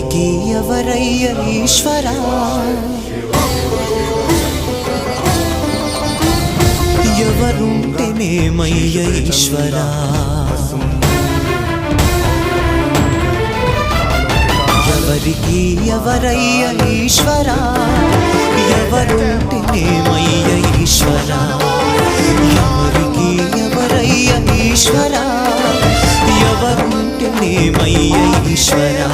ఎవరికి ఎవరయ్య ఈశ్వరా ఎవరుంటేనేమయ్య ఈశ్వరా ఎవరికి ఎవరయ్య ఈశ్వరా ఎవరుంటేనేమయ్య ఈశ్వరా ఎవరికి ఎవరయ్య ఈశ్వరా ఎవరుంటేనేమయ్య ఈశ్వరా